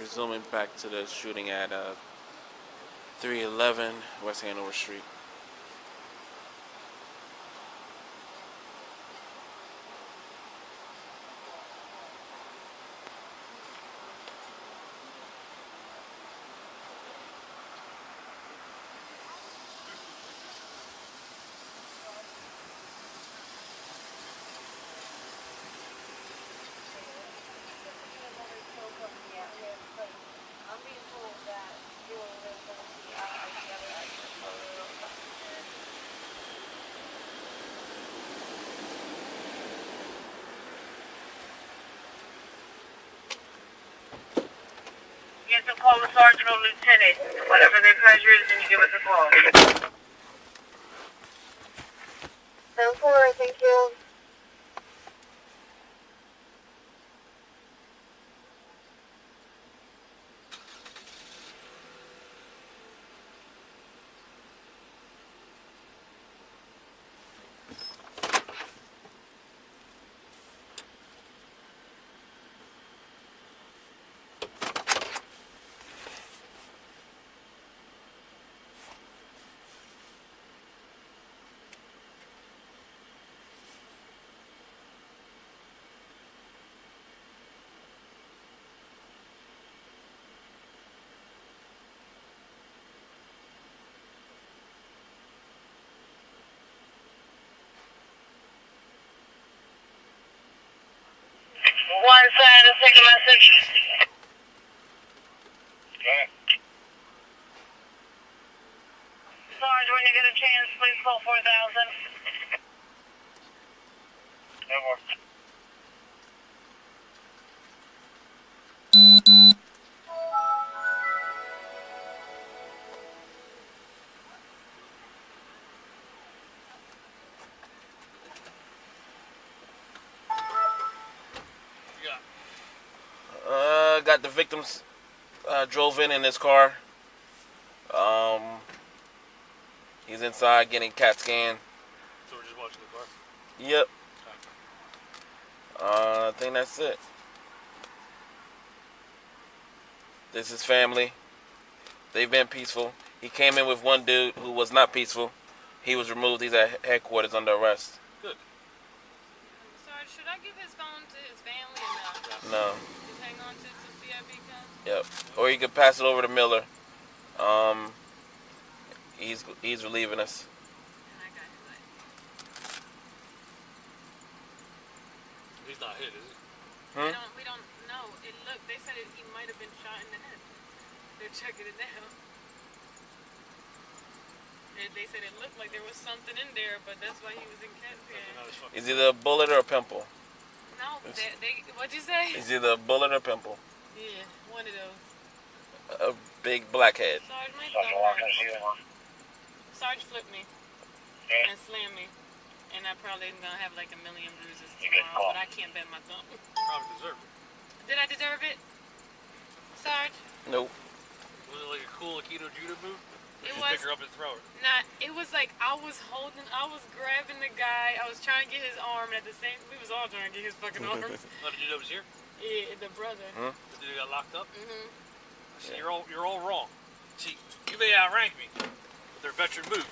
zooming back to the shooting at 311 West Hanover Street. Get a call the sergeant or lieutenant. Whatever their pleasure is, then you give us a call. 10-4, thank you. One side, let's take a message. Okay. Sarge, when you get a chance, please call 4000. No more. Got the victims drove in his car. He's inside getting CAT scan. So we're just watching the car? Yep. I think that's it. This is family. They've been peaceful. He came in with one dude who was not peaceful. He was removed. He's at headquarters under arrest. Good. Sorry, should I give his phone to his family or No. Just hang on to CIB cam? Yep. Or you could pass it over to Miller. He's relieving us. And I got his ID. He's not hit, is he? We don't know. They said he might have been shot in the head. They're checking it now. They said it looked like there was something in there, but that's why he was in CAT scan. Is either a bullet or a pimple? No, what'd you say? It's either a bullet or a pimple. Yeah, one of those. A big blackhead. Sarge, my thumb. Sarge flipped me and slammed me, and I probably am gonna have like a million bruises tomorrow, but I can't bend my thumb. Probably deserved it. Did I deserve it, Sarge? Nope. Was it like a cool Aikido judo move? It just was. pick her up and throw her? Nah, it was like I was grabbing the guy, I was trying to get his arm, and at the same, we was all trying to get his fucking arms. Oh, did you know it was here? Yeah, the brother. Huh? The dude got locked up? Mm-hmm. See, you're all wrong. See, you may outrank me, but they're veteran moves.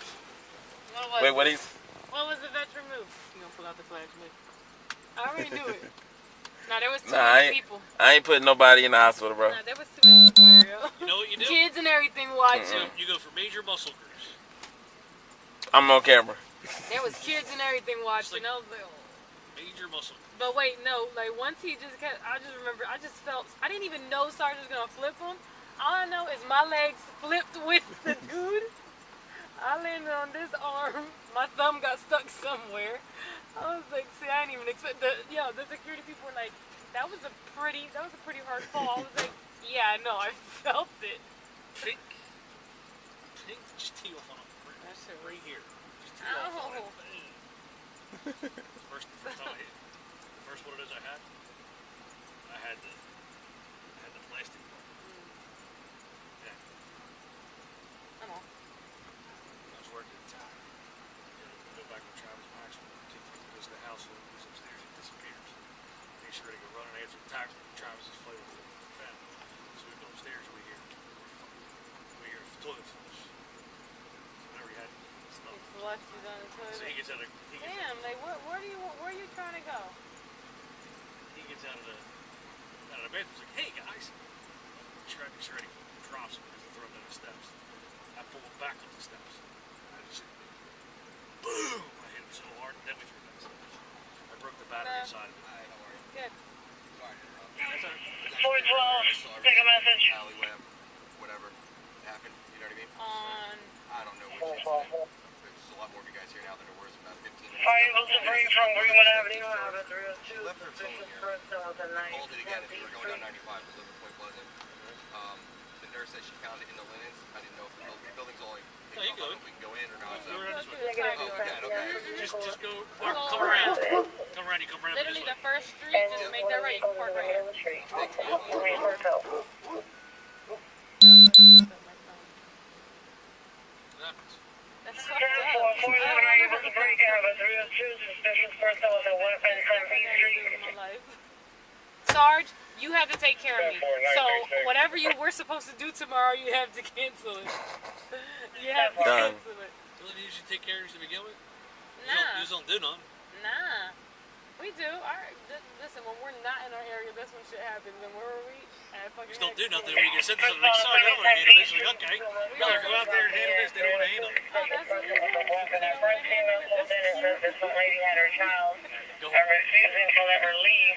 Wait, what was the veteran move? You gonna pull out the flag, man? I already knew it. Nah, there was too Nah, many people. I ain't putting nobody in the hospital, bro. Nah, there was too many people, Mario. You know what you do? Kids and everything watching. You go for major muscle groups. I'm on camera. There was kids and everything watching. I was like, oh. Major muscle groups. But wait, no, like once he just kept, I just remember, I just felt, I didn't even know Sarge was gonna flip him. All I know is my legs flipped with the dude. I landed on this arm, my thumb got stuck somewhere. I was like, see, I didn't even expect, the security people were like, that was a pretty hard fall. I was like, yeah, I know, I felt it. Pink, just tee off on him. That shit right here. Just tee off on him. First time I hit. The first one it is I had the plastic part. Yeah. I'm off. I was working at the time. Go back to Travis Maxwell. Goes to the house, goes upstairs, and disappears. He's ready to go running after the taxi. Travis is playing with the family. So we go upstairs. We hear toilet flush. I already had stuff. He flushed you down the So toilet. he gets out of. Damn, like where are you trying to go? He gets out of the bathroom. He's like, "Hey guys!" Shreddy drops him as he throws him down the steps. I pull him back up the steps. I just boom! I hit him so hard. Then we threw him down the steps. I broke the battery inside of it. Hi, how are you? Good. Sorry to interrupt. That's all right. 412, take a message. Alleyway, whatever happened, you know what I mean? On I don't know what you said. There's a lot more of you guys here now than there was about 15 minutes Are you ago. able to bring from Greenwood Avenue? I have a 302, She left her phone suspicious here. persons at night. Called it again if you were going down 95 to live in Point Pleasant. The nurse said she found it in the linens. I didn't know if the building's only. No, you go. If we can go in or not. So. Go around this way. Oh, we can, okay. Just go. Come around. Come around. You come around literally this way. the first street, just make that right. You can park right here. What happens? That's Turn fucked up. 447, are you able to break out of a 302, suspicious person with a weapon from B Street? Sarge, you have to take care of me. So whatever you were supposed to do tomorrow, you have to cancel it. You have to Done. cancel it. Don't you usually take care of yours to begin with? You Nah, don't do none. nah. We do. Listen, when we're not in our area, that's when shit happens. And where were we? At fucking Just don't do headquarters. nothing when you get sent to something like, sorry, I don't want to handle this. Like, okay. No, go out there and handle this. They don't want to handle it. Oh, that's what it is. That first female called in and said that some lady had her child Go and home. refusing to let her leave.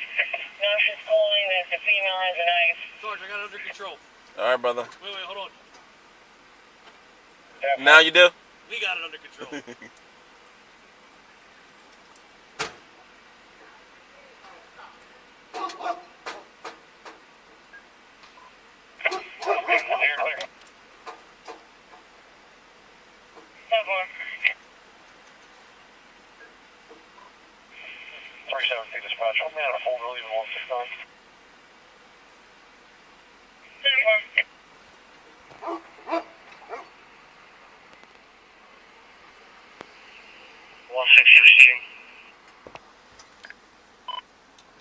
Now she's calling that the female has a knife. Sarge, I got it under control. All right, brother. Wait, hold on. Now you do. We got it under control. Receiving.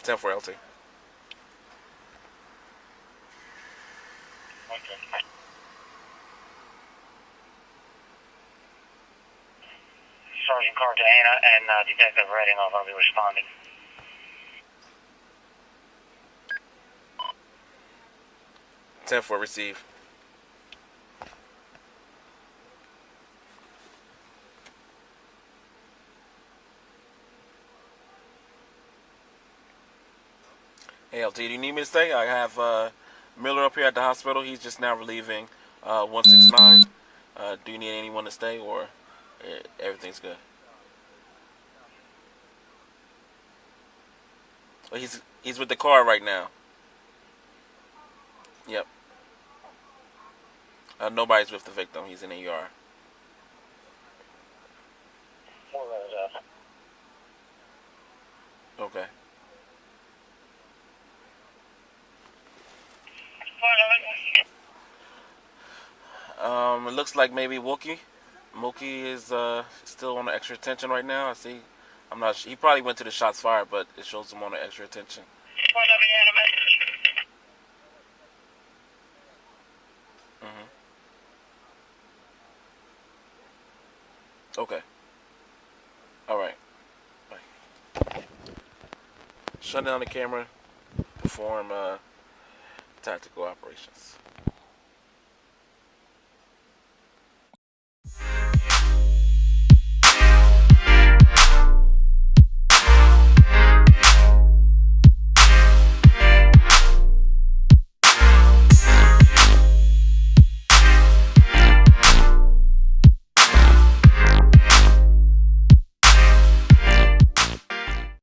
10 for LT. Okay. Sergeant Cartagena and Detective Reddinghoff will be responding. Ten for receive. Hey, LT, do you need me to stay? I have Miller up here at the hospital. He's just now relieving 169. Do you need anyone to stay, or everything's good? Well, he's with the car right now. Yep. Nobody's with the victim. He's in the ER. Okay. It looks like maybe Mookie is still on the extra attention right now. I see. I'm not sure. He probably went to the shots fired, but it shows him on the extra attention. Okay. All right. Bye. Shut down the camera. Perform tactical operations.